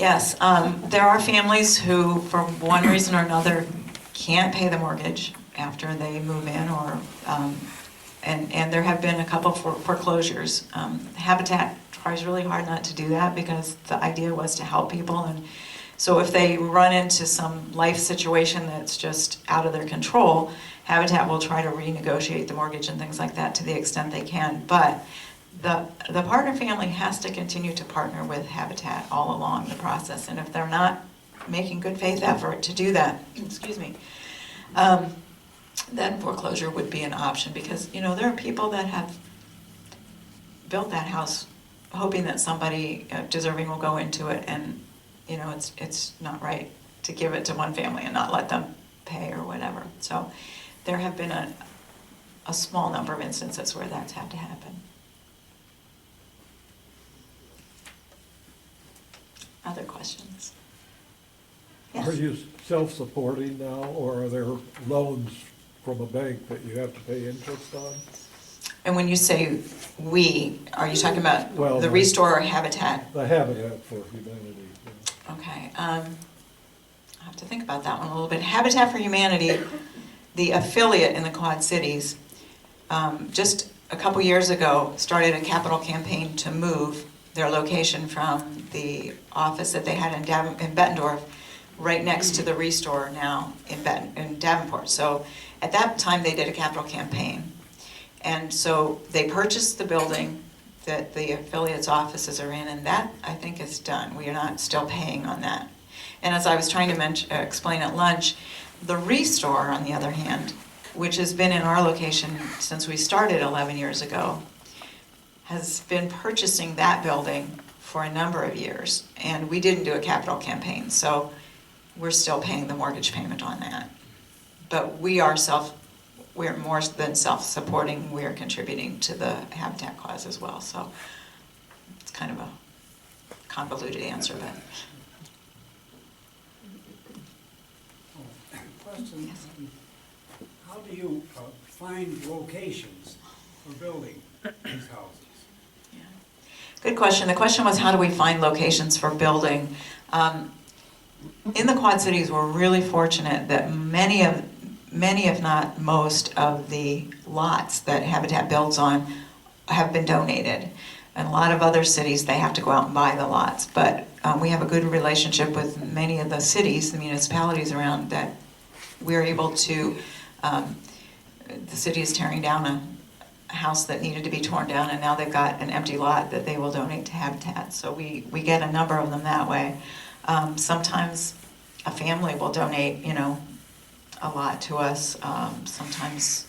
Yes, there are families who, for one reason or another, can't pay the mortgage after they move in, or and there have been a couple foreclosures. Habitat tries really hard not to do that because the idea was to help people, and so if they run into some life situation that's just out of their control, Habitat will try to renegotiate the mortgage and things like that to the extent they can. But the partner family has to continue to partner with Habitat all along the process, and if they're not making good faith effort to do that, excuse me, then foreclosure would be an option, because you know there are people that have built that house hoping that somebody deserving will go into it, and you know it's not right to give it to one family and not let them pay or whatever. So there have been a small number of instances where that's had to happen. Other questions? Yes. Are you self-supporting now, or are there loans from a bank that you have to pay interest on? And when you say we, are you talking about the ReStore or Habitat? The Habitat for Humanity. Yeah. Okay, I'll have to think about that one a little bit. Habitat for Humanity, the affiliate in the Quad Cities, just a couple years ago started a capital campaign to move their location from the office that they had in Bettendorf right next to the ReStore now in Davenport. So at that time they did a capital campaign. And so they purchased the building that the affiliates' offices are in, and that, I think, is done. We are not still paying on that. And as I was trying to explain at lunch, the ReStore, on the other hand, which has been in our location since we started 11 years ago, has been purchasing that building for a number of years. And we didn't do a capital campaign, so we're still paying the mortgage payment on that. But we're more than self-supporting, we're contributing to the Habitat cause as well. So it's kind of a convoluted answer, but. Question, Yes. how do you find locations for building these houses? Yeah. Good question. The question was, how do we find locations for building? In the Quad Cities, we're really fortunate that many, if not most, of the lots that Habitat builds on have been donated. In a lot of other cities, they have to go out and buy the lots. But we have a good relationship with many of the cities, the municipalities around, that we're able to, the city is tearing down a house that needed to be torn down, and now they've got an empty lot that they will donate to Habitat. So we get a number of them that way. Sometimes a family will donate, you know, a lot to us. Sometimes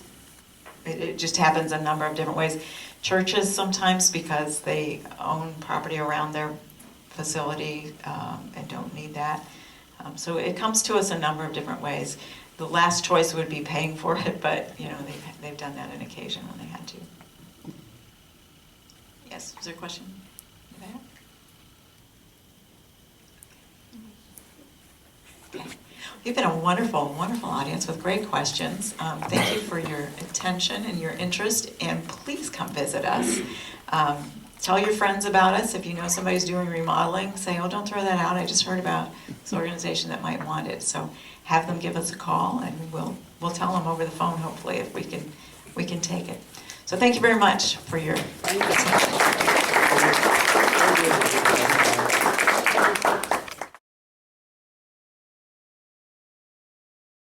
it just happens a number of different ways. Churches sometimes, because they own property around their facility and don't need that. So it comes to us a number of different ways. The last choice would be paying for it, but you know they've done that on occasion when they had to. Yes, is there a question? Okay. You've been a wonderful, wonderful audience with great questions. Thank you for your attention and your interest, and please come visit us. Tell your friends about us. If you know somebody's doing remodeling, say, oh, don't throw that out. I just heard about this organization that might want it. So have them give us a call, and we'll tell them over the phone, hopefully, if we can take it. So thank you very much for your attention.